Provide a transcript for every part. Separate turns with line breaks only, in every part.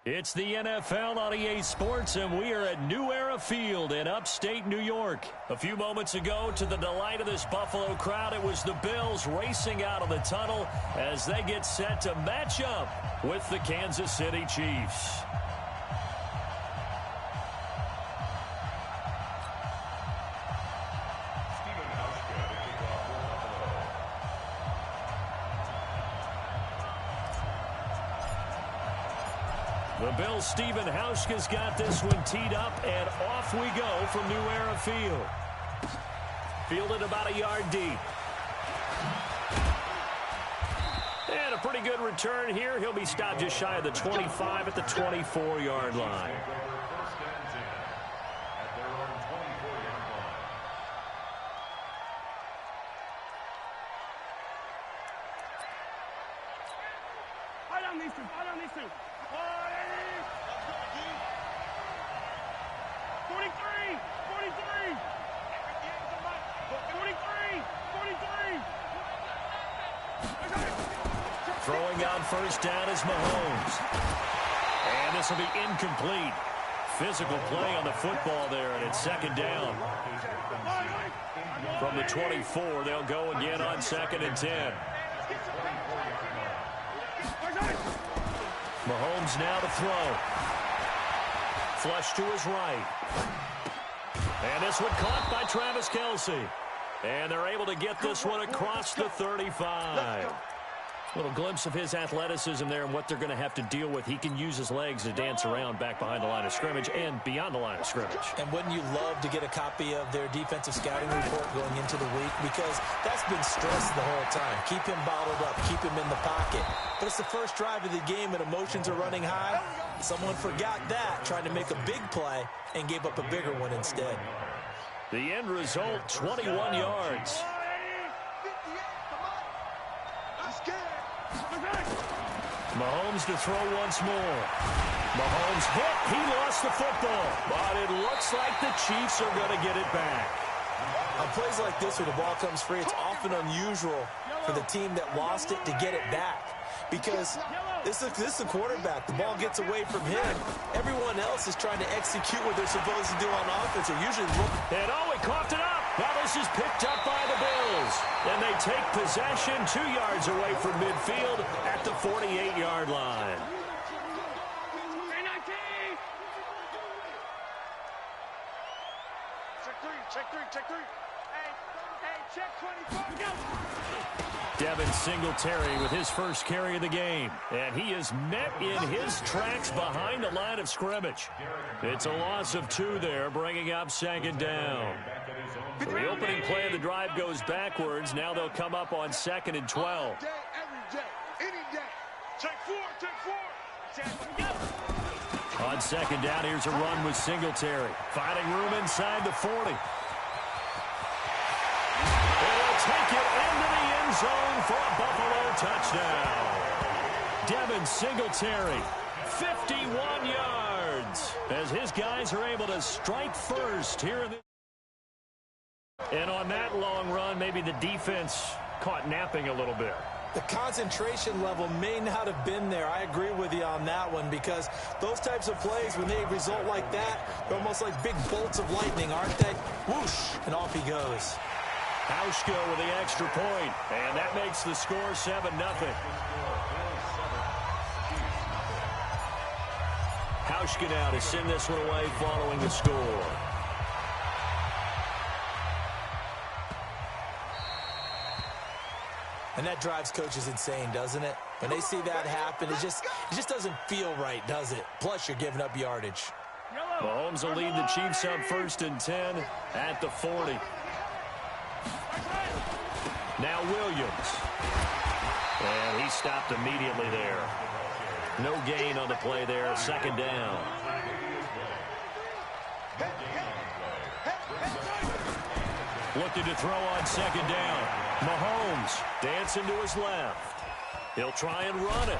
It's the NFL on EA Sports, and we are at New Era Field in upstate New York. A few moments ago, to the delight of this Buffalo crowd, it was the Bills racing out of the tunnel as they get set to match up with the Kansas City Chiefs. The Bills' Stephen Hauschka's got this one teed up, and off we go from New Era Field. Fielded about a yard deep. And a pretty good return here. He'll be stopped just shy of the 25 at the 24-yard line. Throwing on first down is Mahomes. And this will be incomplete. Physical play on the football there, and it's second down. From the 24, they'll go again on 2nd and 10. Mahomes now to throw. Flush to his right. And this one caught by Travis Kelce. And they're able to get this one across the 35. Little glimpse of his athleticism there and what they're going to have to deal with. He can use his legs to dance around back behind the line of scrimmage and beyond the line of scrimmage.
And wouldn't you love to get a copy of their defensive scouting report going into the week? Because that's been stressed the whole time. Keep him bottled up. Keep him in the pocket. But it's the first drive of the game and emotions are running high. Someone forgot that, trying to make a big play and gave up a bigger one instead.
The end result, 21 yards. Mahomes to throw once more. Mahomes hit. He lost the football. But it looks like the Chiefs are going to get it back.
On plays like this where the ball comes free, it's often unusual for the team that lost it to get it back. Because this is the quarterback. The ball gets away from him. Everyone else is trying to execute what they're supposed to do on offense. They're usually looking.
And he coughed it up. Now this is picked up by the Bills. And they take possession 2 yards away from midfield at the 48-yard line.
Check three. Hey, check 24. Go.
Devin Singletary with his first carry of the game. And he is met in his tracks behind the line of scrimmage. It's a loss of 2 there, bringing up 2nd down. So the opening play of the drive goes backwards. Now they'll come up on 2nd and 12.
Every day, any day. Check four.
On 2nd down, here's a run with Singletary. Finding room inside the 40. Take it into the end zone for a Buffalo touchdown. Devin Singletary, 51 yards, as his guys are able to strike first here in the... And on that long run, maybe the defense caught napping a little bit.
The concentration level may not have been there. I agree with you on that one, because those types of plays, when they result like that, they're almost like big bolts of lightning, aren't they? Whoosh, and off he goes.
Hauschka with the extra point, and that makes the score 7-0. Hauschka now to send this one away following the score.
And that drives coaches insane, doesn't it? When they see that happen, it just doesn't feel right, does it? Plus, you're giving up yardage.
Mahomes will lead the Chiefs up 1st and 10 at the 40. Now Williams. And he stopped immediately there. No gain on the play there. 2nd down. Looking to throw on 2nd down. Mahomes dancing to his left. He'll try and run it.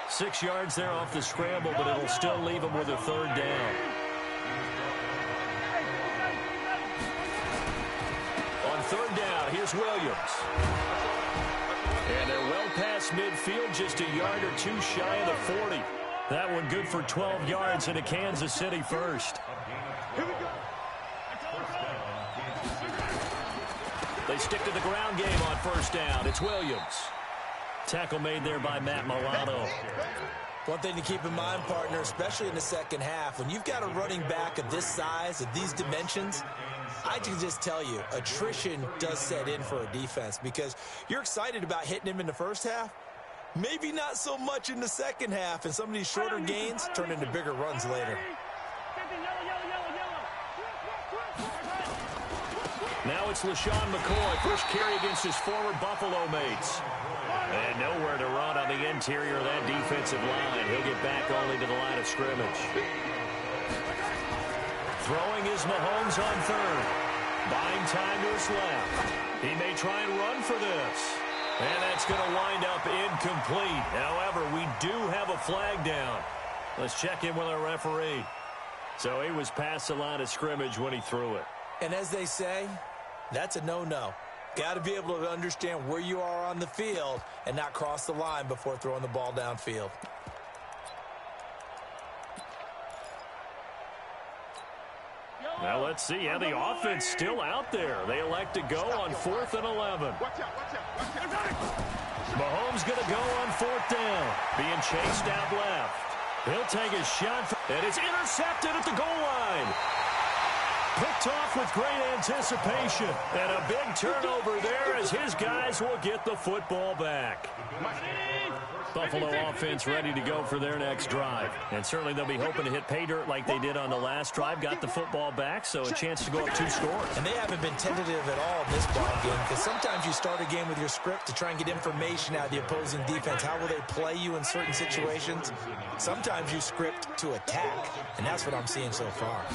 6 yards there off the scramble, but it'll still leave him with a 3rd down. On 3rd down, here's Williams. And they're well past midfield, just a yard or two shy of the 40. That one good for 12 yards into Kansas City first. They stick to the ground game on first down. It's Williams. Tackle made there by Matt Milano.
One thing to keep in mind, partner, especially in the second half, when you've got a running back of this size, of these dimensions, I can just tell you, attrition does set in for a defense because you're excited about hitting him in the first half. Maybe not so much in the second half, and some of these shorter gains turn into bigger runs later.
Now it's LaShawn McCoy, first carry against his former Buffalo mates. And nowhere to run on the interior of that defensive line. He'll get back only to the line of scrimmage. Throwing is Mahomes on third. Buying time to his left. He may try and run for this. And that's going to wind up incomplete. However, we do have a flag down. Let's check in with our referee. So he was past the line of scrimmage when he threw it.
And as they say, that's a no-no. Got to be able to understand where you are on the field and not cross the line before throwing the ball downfield.
Now let's see how the offense still out there. They elect to go on 4th and 11. Mahomes going to go on 4th down. Being chased out left. He'll take a shot, and it's intercepted at the goal line. Picked off with great anticipation. And a big turnover there as his guys will get the football back. Buffalo offense ready to go for their next drive. And certainly they'll be hoping to hit pay dirt like they did on the last drive. Got the football back, so a chance to go up 2 scores.
And they haven't been tentative at all in this ball game because sometimes you start a game with your script to try and get information out of the opposing defense. How will they play you in certain situations? Sometimes you script to attack, and that's what I'm seeing so far.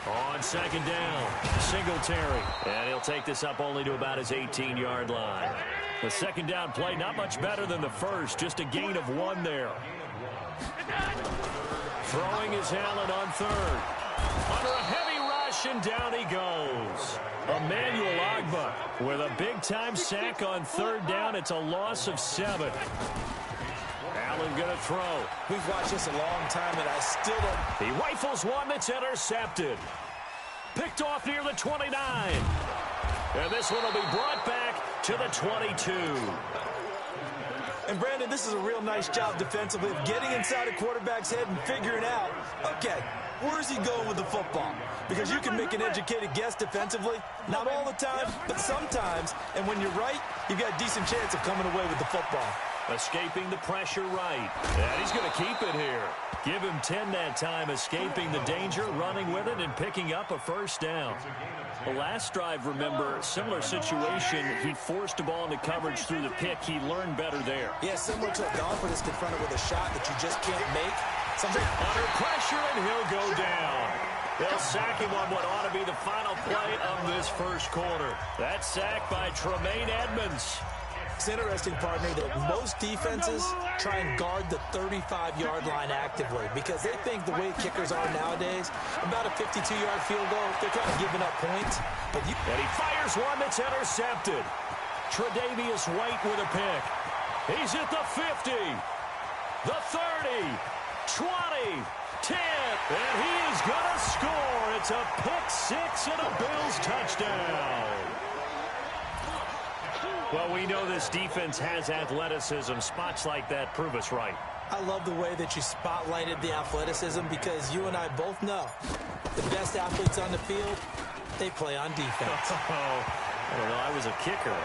On 2nd down, Singletary. And he'll take this up only to about his 18-yard line. The 2nd down play, not much better than the first, just a gain of 1 there. Throwing is Allen on 3rd. Under a heavy rush, and down he goes. Emmanuel Ogbah with a big-time sack on 3rd down. It's a loss of 7. Allen going to throw.
We've watched this a long time, and I still don't...
He rifles one that's intercepted. Picked off near the 29. And this one will be brought back to the 22.
And, Brandon, this is a real nice job defensively of getting inside a quarterback's head and figuring out, okay, where's he going with the football? Because you can make an educated guess defensively, not all the time, but sometimes. And when you're right, you've got a decent chance of coming away with the football.
Escaping the pressure right. And he's going to keep it here. Give him 10 that time, escaping the danger, running with it, and picking up a first down. The last drive, remember, similar situation. He forced the ball into coverage through the pick. He learned better there.
Yeah, similar to a golfer that's confronted with a shot that you just can't make.
Under pressure, and he'll go down. They'll sack him on what ought to be the final play of this first quarter. That sack by Tremaine Edmonds.
It's interesting, partner, that most defenses try and guard the 35-yard line actively because they think the way kickers are nowadays, about a 52-yard field goal, they're kind of giving up points.
And he fires one that's intercepted. Tre'Davious White with a pick. He's at the 50, the 30, 20, 10, and he is going to score. It's a pick 6 and a Bills touchdown. Well, we know this defense has athleticism. Spots like that prove us right.
I love the way that you spotlighted the athleticism because you and I both know the best athletes on the field, they play on defense.
I don't know. I was a kicker.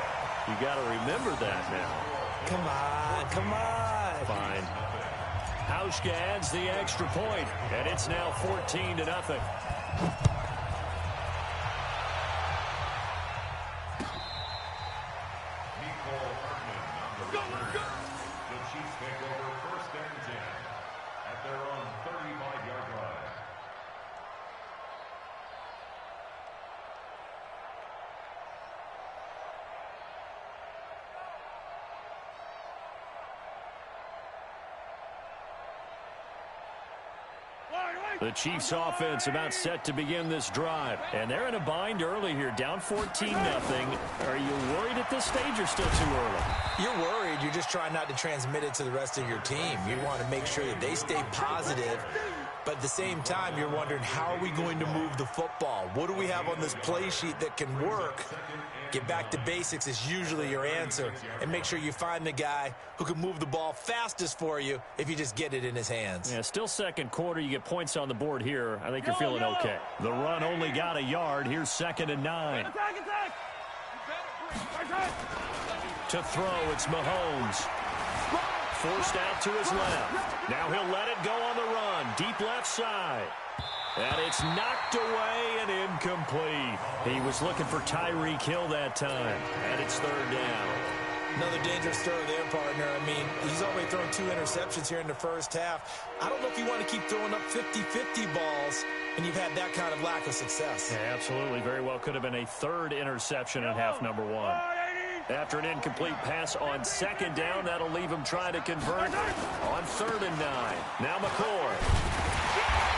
You got to remember that now.
Come on, come on.
Fine. Hauschka adds the extra point, and it's now 14-0. The Chiefs offense about set to begin this drive. And they're in a bind early here, down 14-0. Are you worried at this stage or still too early?
You're worried. You're just trying not to transmit it to the rest of your team. You want to make sure that they stay positive. But at the same time, you're wondering, how are we going to move the football? What do we have on this play sheet that can work? Get back to basics is usually your answer. And make sure you find the guy who can move the ball fastest for you if you just get it in his hands.
Yeah, still second quarter. You get points on the board here. I think you're feeling okay. The run only got a yard. Here's 2nd and 9. To throw, it's Mahomes. Forced out to his left. Now he'll let it go on the run. Deep left side. And it's knocked away and incomplete. He was looking for Tyreek Hill that time. And it's 3rd down.
Another dangerous throw there, partner. I mean, he's already thrown 2 interceptions here in the first half. I don't know if you want to keep throwing up 50-50 balls, and you've had that kind of lack of success.
Yeah, absolutely. Very well could have been a 3rd interception in half number 1. After an incomplete pass on 2nd down, that'll leave him trying to convert on 3rd and 9. Now McCoy.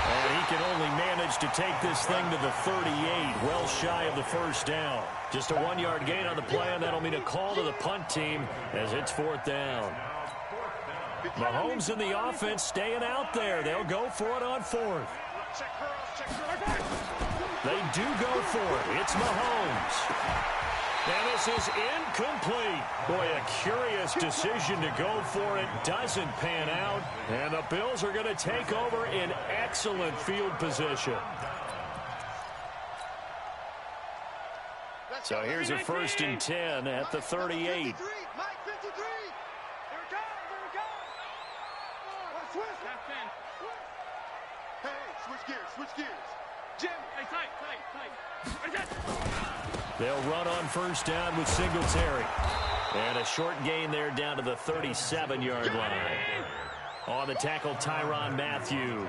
And he can only manage to take this thing to the 38, well shy of the 1st down. Just a 1-yard gain on the play, and that'll mean a call to the punt team as it's 4th down. Mahomes and the offense staying out there. They'll go for it on 4th. They do go for it. It's Mahomes. And this is incomplete. Boy, a curious decision to go for it. Doesn't pan out. And the Bills are going to take over in excellent field position. So here's a 1st and 10 at the 38.
Switch gears. Jim, hey, tight.
They'll run on 1st down with Singletary. And a short gain there down to the 37-yard line. On the tackle, Tyrann Mathieu.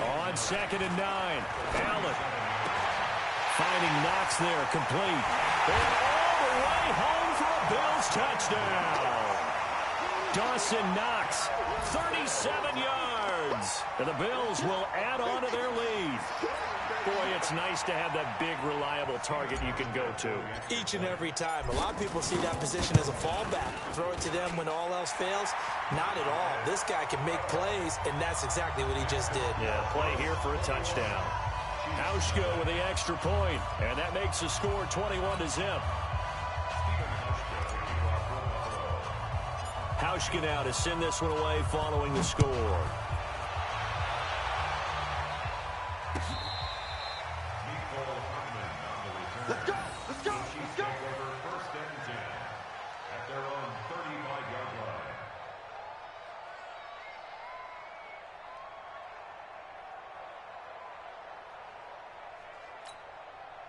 On 2nd and 9. Allen. Finding Knox there, complete. And all the way home for a Bills touchdown. Dawson Knox, 37 yards. And the Bills will add on to their lead. Boy, it's nice to have that big, reliable target you can go to.
Each and every time. A lot of people see that position as a fallback. Throw it to them when all else fails. Not at all. This guy can make plays, and that's exactly what he just did.
Yeah, play here for a touchdown. Hauschka with the extra point, and that makes the score 21-0. Hauschka now to send this one away following the score.
Let's go. 1st and 10 at their own 35-yard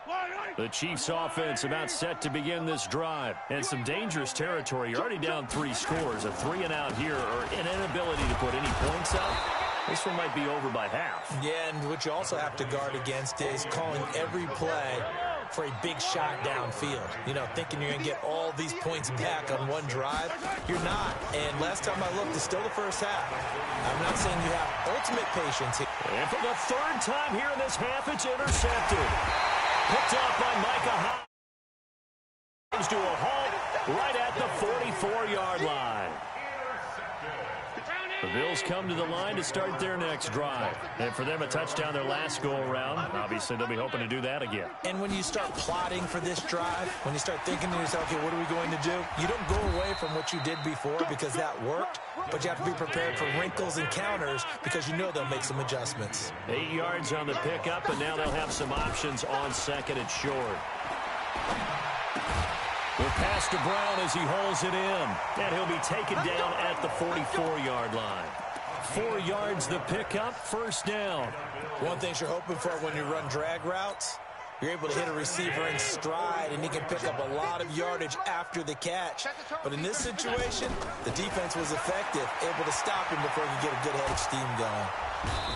line.
The Chiefs offense about set to begin this drive. And some dangerous territory. You're already down 3 scores. A 3-and-out here, or an inability to put any points up. This one might be over by half.
Yeah, and what you also have to guard against is calling every play for a big shot downfield. You know, thinking you're going to get all these points back on one drive. You're not. And last time I looked, it's still the first half. I'm not saying you have ultimate patience here.
And for the 3rd time here in this half, it's intercepted. Picked off by Micah Hyde. To a halt right at the 44-yard line. The Bills come to the line to start their next drive. And for them, a touchdown their last go-around. Obviously, they'll be hoping to do that again.
And when you start plotting for this drive, when you start thinking to yourself, okay, what are we going to do? You don't go away from what you did before because that worked, but you have to be prepared for wrinkles and counters because you know they'll make some adjustments.
8 yards on the pickup, and now they'll have some options on 2nd and short. We're past to Brown as he hauls it in. And he'll be taken down at the 44-yard line. 4 yards the pickup, 1st down.
One thing you're hoping for when you run drag routes, you're able to hit a receiver in stride, and he can pick up a lot of yardage after the catch. But in this situation, the defense was effective, able to stop him before he could get a good head of steam going.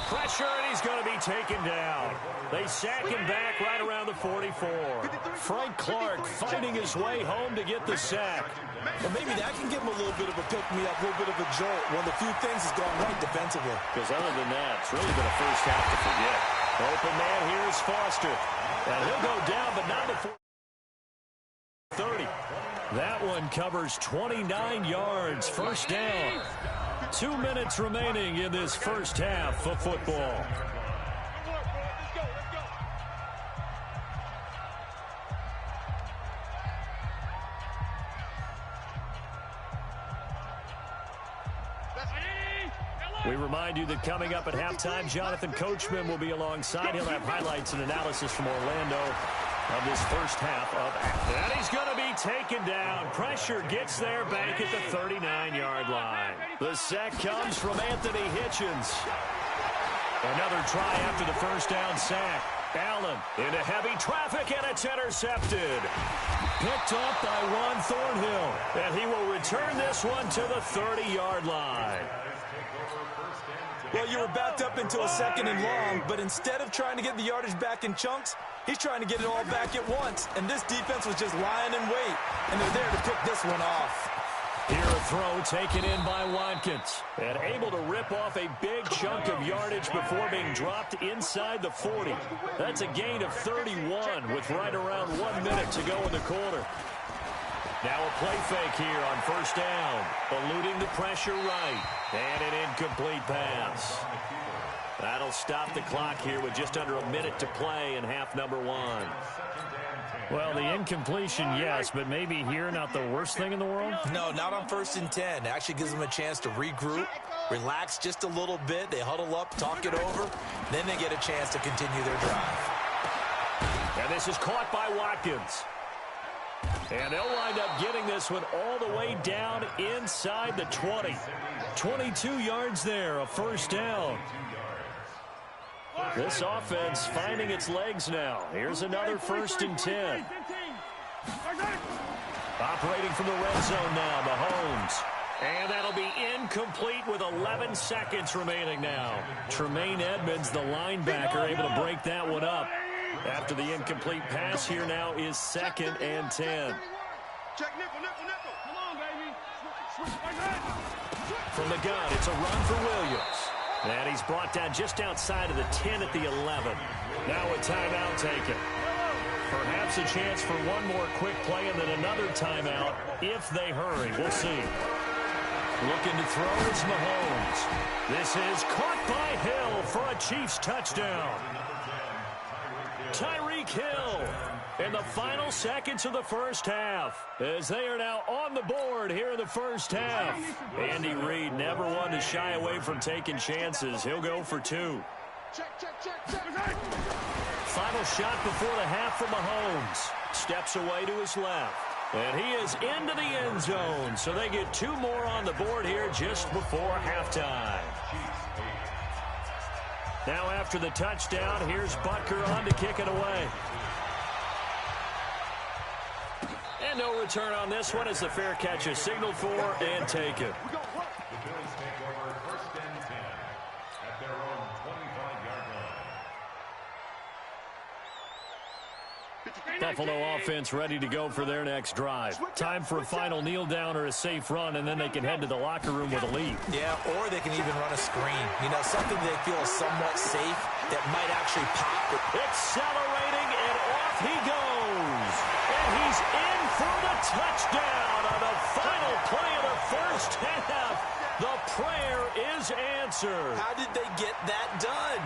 Pressure, and he's going to be taken down. They sack him back right around the 44. Frank Clark fighting his way home to get the sack.
Well, maybe that can give him a little bit of a pick-me-up, a little bit of a jolt. One of the few things has gone right defensively.
Because other than that, it's really been a first half to forget. Open man here is Foster. And he'll go down, but not before 30. That one covers 29 yards. First down. 2 minutes remaining in this first half of football. We remind you that coming up at halftime, Jonathan Coachman will be alongside. He'll have highlights and analysis from Orlando of this first half of action. And he's going to be taken down. Pressure gets there back at the 39-yard line. The sack comes from Anthony Hitchens. Another try after the first down sack. Allen into heavy traffic, and it's intercepted. Picked up by Juan Thornhill. And he will return this one to the 30-yard line.
Well, you were backed up into a second and long, but instead of trying to get the yardage back in chunks, he's trying to get it all back at once. And this defense was just lying in wait, and they're there to pick this one off.
Here a throw taken in by Watkins, and able to rip off a big chunk of yardage before being dropped inside the 40. That's a gain of 31 with right around 1 minute to go in the quarter. Now a play fake here on first down, eluding the pressure right, and an incomplete pass. That'll stop the clock here with just under a minute to play in half number one. Well, the incompletion, yes, but maybe here not the worst thing in the world?
No, not on 1st and 10. It actually gives them a chance to regroup, relax just a little bit. They huddle up, talk it over, then they get a chance to continue their drive.
And this is caught by Watkins. And they'll wind up getting this one all the way down inside the 20. 22 yards there, a first down. This offense finding its legs now. Here's another 1st and 10. Operating from the red zone now, Mahomes. And that'll be incomplete with 11 seconds remaining now. Tremaine Edmonds, the linebacker, able to break that one up. After the incomplete pass, here now is 2nd and 10. From the gun, it's a run for Williams. And he's brought down just outside of the 10 at the 11. Now a timeout taken. Perhaps a chance for one more quick play and then another timeout if they hurry. We'll see. Looking to throw is Mahomes. This is caught by Hill for a Chiefs touchdown. Tyreek Hill in the final seconds of the first half as they are now on the board here in the first half. Andy Reid never one to shy away from taking chances. He'll go for 2. Final shot before the half from Mahomes. Steps away to his left. And he is into the end zone. So they get 2 more on the board here just before halftime. Now after the touchdown, here's Butker on to kick it away. And no return on this one as the fair catch is signaled for and taken. Buffalo offense ready to go for their next drive. Time for a final kneel down or a safe run, and then they can head to the locker room with a lead.
Yeah, or they can even run a screen. You know, something they feel is somewhat safe that might actually pop.
Accelerating, and off he goes. And he's in for the touchdown on the final play of the first half. The prayer is answered.
How did they get that done?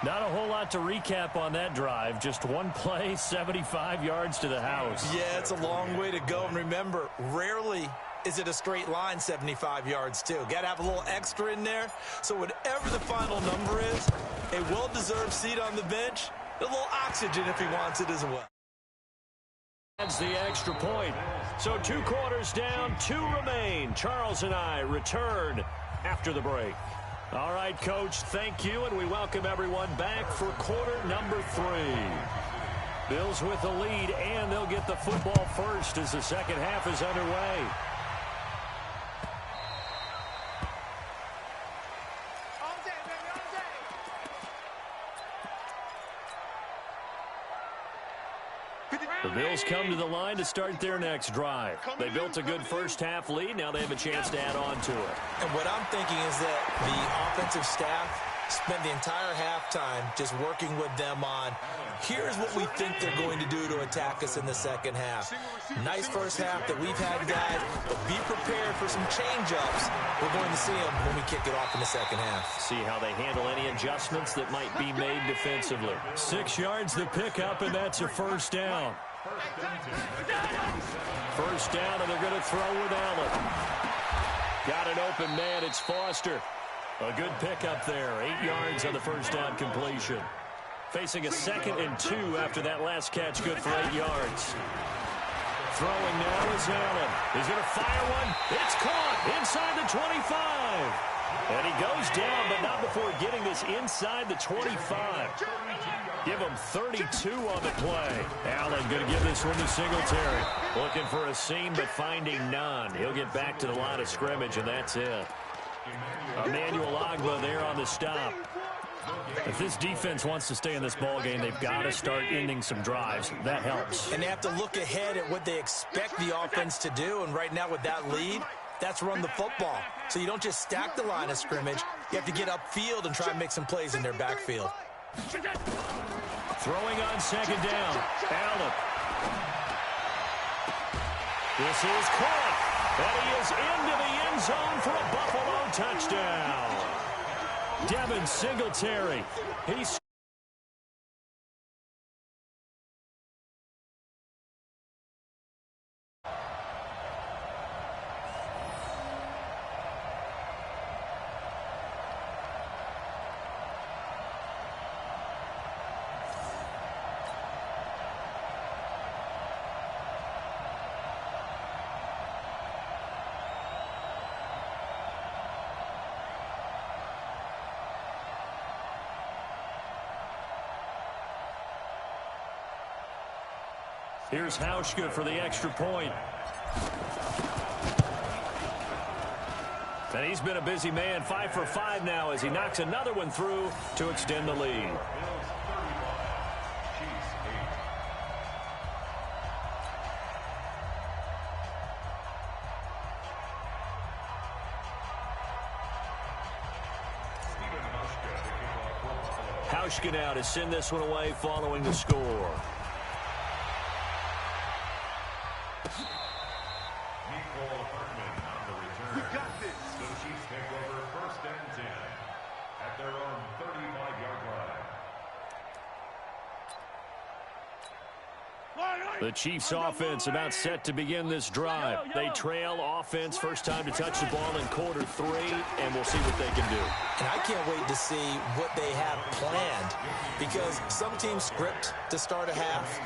Not a whole lot to recap on that drive. Just one play, 75 yards to the house.
Yeah, it's a long way to go. And remember, rarely is it a straight line 75 yards, too. Got to have a little extra in there. So whatever the final number is, a well-deserved seat on the bench, a little oxygen if he wants it as well.
That's the extra point. So 2 quarters down, 2 remain. Charles and I return after the break. All right, Coach, thank you, and we welcome everyone back for quarter number 3. Bills with the lead, and they'll get the football first as the second half is underway. The Bills come to the line to start their next drive. They built a good first-half lead. Now they have a chance to add on to it.
And what I'm thinking is that the offensive staff spent the entire halftime just working with them on, here's what we think they're going to do to attack us in the second half. Nice first half that we've had, guys, but be prepared for some change-ups. We're going to see them when we kick it off in the second half.
See how they handle any adjustments that might be made defensively. 6 yards to pick up, and that's a first down. First down, and they're going to throw with Allen. Got an open man. It's Foster. A good pickup there. 8 yards on the first down completion. Facing a 2nd and 2 after that last catch. Good for 8 yards. Throwing now is Allen. He's going to fire one. It's caught inside the 25. And he goes down, but not before getting this inside the 25. Give him 32 on the play. Allen going to give this one to Singletary. Looking for a seam, but finding none. He'll get back to the line of scrimmage, and that's it. Emmanuel Ogbah there on the stop. If this defense wants to stay in this ball game, they've got to start ending some drives. That helps.
And they have to look ahead at what they expect the offense to do. And right now with that lead, that's run the football. So you don't just stack the line of scrimmage. You have to get upfield and try and make some plays in their backfield.
Throwing on second down. Allen. This is caught. And he is into the end zone for a Buffalo touchdown. Devin Singletary. He's Here's Hauschka for the extra point. And he's been a busy man, 5 for 5 now as he knocks another one through to extend the lead. Hauschka now to send this one away following the score. The Chiefs offense about set to begin this drive. They trail offense, first time to touch the ball in quarter 3, and we'll see what they can do.
And I can't wait to see what they have planned, because some teams script to start a half.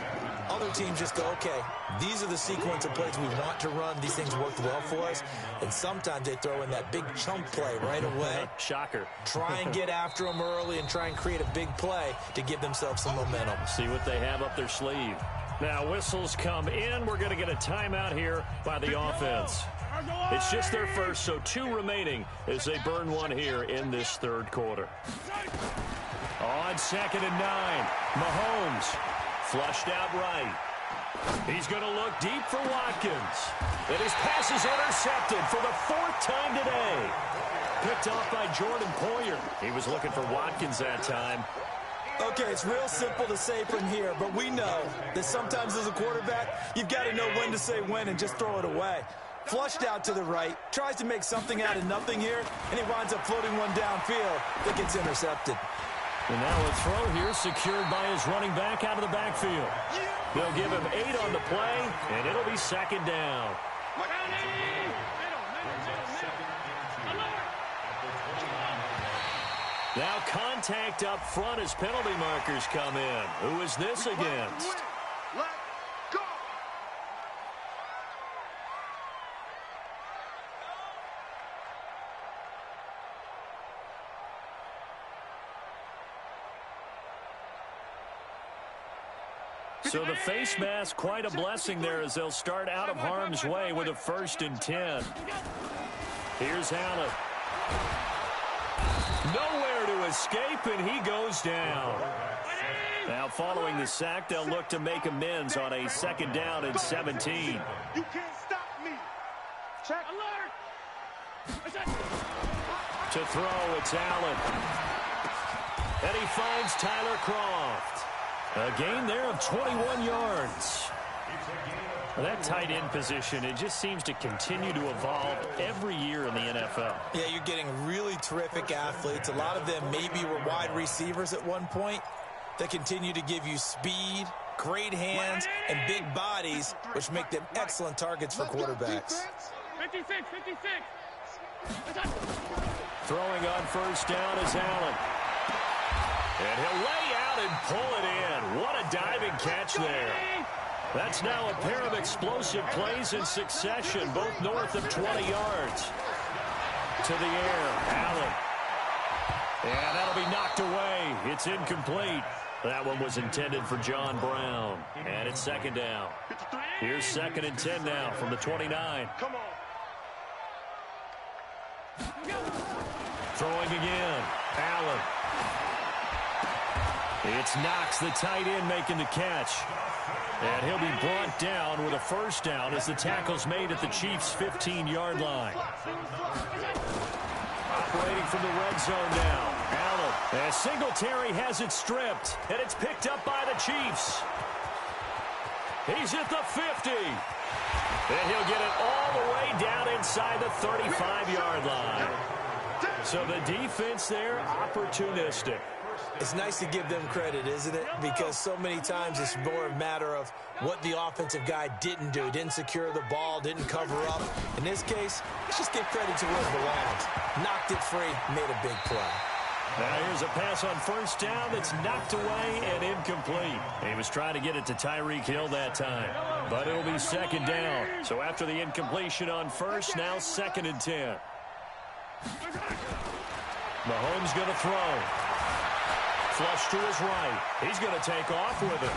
Other teams just go, okay, these are the sequence of plays we want to run. These things worked well for us. And sometimes they throw in that big chunk play right away.
Shocker.
Try and get after them early and try and create a big play to give themselves some momentum.
See what they have up their sleeve. Now whistles come in. We're going to get a timeout here by the offense. It's just their first, so 2 remaining as they burn one here in this third quarter. On 2nd and 9, Mahomes flushed out right. He's going to look deep for Watkins. And his pass is intercepted for the 4th time today. Picked off by Jordan Poyer. He was looking for Watkins that time.
Okay, it's real simple to say from here, but we know that sometimes as a quarterback, you've got to know when to say when and just throw it away. Flushed out to the right, tries to make something out of nothing here, and he winds up floating one downfield that gets intercepted.
And now a throw here secured by his running back out of the backfield. They'll give him 8 on the play, and it'll be 2nd down. Now contact up front as penalty markers come in. Who is this against? So the face mask, quite a blessing there as they'll start out of harm's way with a 1st and 10. Here's Allen. Nowhere to escape, and he goes down. Now, following the sack, they'll look to make amends on a 2nd down and 17.
You can't stop me. Check. Alert.
To throw, it's Allen. And he finds Tyler Croft. A gain there of 21 yards. That tight end position, it just seems to continue to evolve every year in the NFL.
Yeah, you're getting really terrific athletes. A lot of them maybe were wide receivers at one point that continue to give you speed, great hands, and big bodies, which make them excellent targets for quarterbacks.
56.
Throwing on 1st down is Allen. And he'll lay out and pull it in. What a diving catch there. That's now a pair of explosive plays in succession, both north of 20 yards. To the air, Allen. And that'll be knocked away. It's incomplete. That one was intended for John Brown. And it's 2nd down. Here's 2nd and 10 now from the 29.
Come on.
Throwing again, Allen. It's Knox, the tight end, making the catch. And he'll be brought down with a 1st down as the tackle's made at the Chiefs' 15-yard line. Operating from the red zone now, Allen. As Singletary has it stripped, and it's picked up by the Chiefs. He's at the 50. And he'll get it all the way down inside the 35-yard line. So the defense there, opportunistic.
It's nice to give them credit, isn't it? Because so many times it's more a matter of what the offensive guy didn't do. Didn't secure the ball, didn't cover up. In this case, let's just give credit to where it belongs. Knocked it free, made a big play.
Now here's a pass on 1st down that's knocked away and incomplete. He was trying to get it to Tyreek Hill that time, but it'll be 2nd down. So after the incompletion on 1st, now 2nd and 10. Mahomes going to throw. Flush to his right. He's going to take off with it.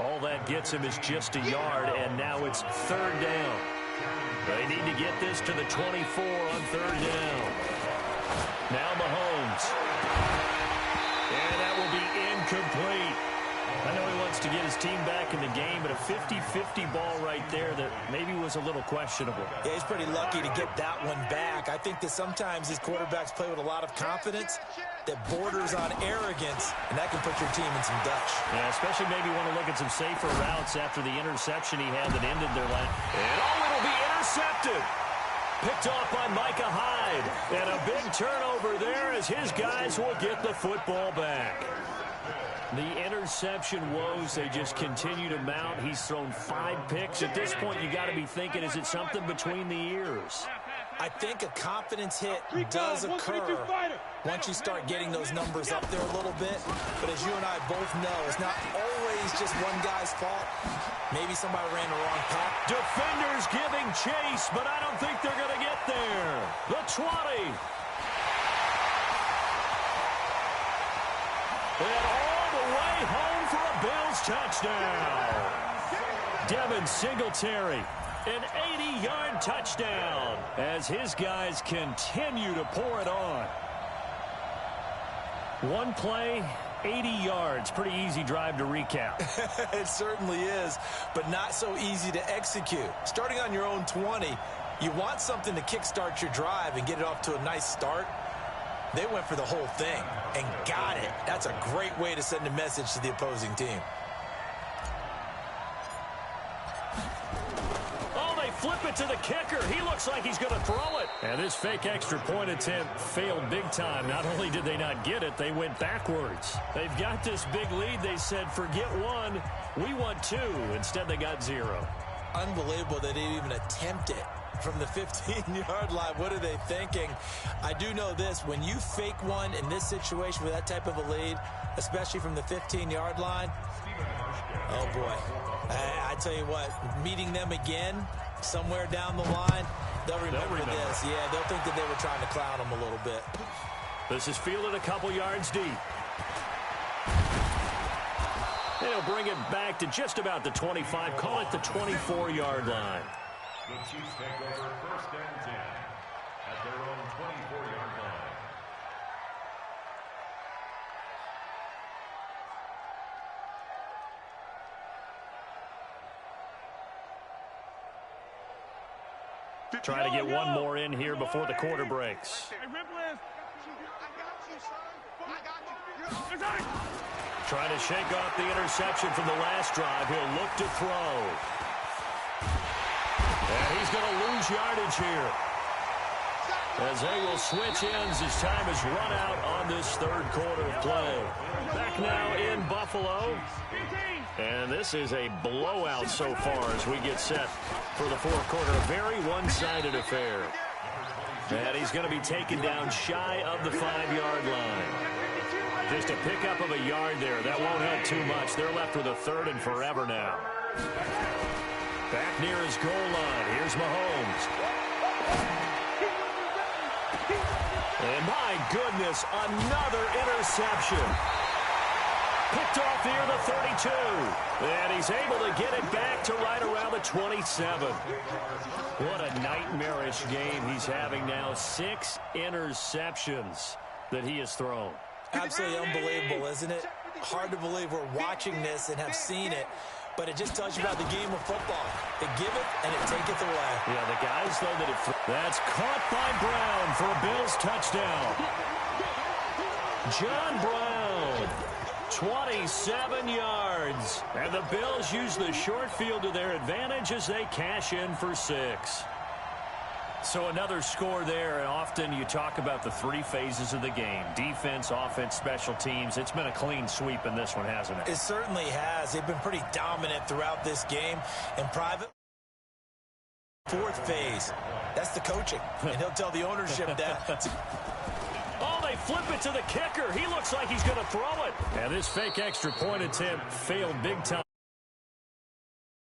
All that gets him is just a yard, and now it's 3rd down. They need to get this to the 24 on 3rd down. Now Mahomes. And that will be incomplete. I know he wants to get his team back in the game, but a 50-50 ball right there that maybe was a little questionable.
Yeah, he's pretty lucky to get that one back. I think that sometimes these quarterbacks play with a lot of confidence that borders on arrogance, and that can put your team in some dutch.
Yeah, especially maybe want to look at some safer routes after the interception he had that ended their last. And it'll be intercepted. Picked off by Micah Hyde. And a big turnover there as his guys will get the football back. The interception woes, they just continue to mount. He's thrown 5 picks. At this point, you got to be thinking, is it something between the ears?
I think a confidence hit does occur once you start getting those numbers up there a little bit. But as you and I both know, it's not always just one guy's fault. Maybe somebody ran the wrong path.
Defenders giving chase, but I don't think they're going to get there. The 20. And all the way home for a Bills touchdown. Devin Singletary, an 80-yard touchdown as his guys continue to pour it on. One play, 80 yards. Pretty easy drive to recap.
It certainly is, but not so easy to execute. Starting on your own 20, you want something to kickstart your drive and get it off to a nice start. They went for the whole thing and got it. That's a great way to send a message to the opposing team.
Oh, they flip it to the kicker. He looks like he's going to throw it. And this fake extra point attempt failed big time. Not only did they not get it, they went backwards. They've got this big lead. They said, forget 1, we want 2. Instead, they got 0.
Unbelievable they didn't even attempt it. From the 15-yard line, what are they thinking? I do know this. When you fake one in this situation with that type of a lead, especially from the 15-yard line, oh, boy. I tell you what, meeting them again somewhere down the line, they'll remember this. Yeah, they'll think that they were trying to clown them a little bit.
This is fielded a couple yards deep. They'll bring it back to just about the 25. Call it the 24-yard line.
The Chiefs take over 1st and 10 at their own 24-yard line.
Trying to get one more in here before the quarter breaks.
Hey, Ripple is. I got you.
Trying to shake off the interception from the last drive. He'll look to throw. And he's going to lose yardage here, as they will switch ends as time has run out on this third quarter of play. Back now in Buffalo. And this is a blowout so far as we get set for the fourth quarter. A very one-sided affair. And he's going to be taken down shy of the 5-yard line. Just a pickup of a yard there. That won't help too much. They're left with a third and forever now. Back near his goal line. Here's Mahomes. And my goodness, another interception. Picked off near the 32. And he's able to get it back to right around the 27. What a nightmarish game he's having now. 6 interceptions that he has thrown.
Absolutely unbelievable, isn't it? Hard to believe we're watching this and have seen it. But it just tells you about the game of football. It giveth and it taketh away.
Yeah, the guys, though, that it... That's caught by Brown for a Bills touchdown. John Brown, 27 yards. And the Bills use the short field to their advantage as they cash in for 6. So another score there, and often you talk about the 3 phases of the game. Defense, offense, special teams. It's been a clean sweep in this one, hasn't it?
It certainly has. They've been pretty dominant throughout this game. In private, 4th phase, that's the coaching. And he'll tell the ownership that.
Oh, they flip it to the kicker. He looks like he's going to throw it. And this fake extra point attempt failed big time.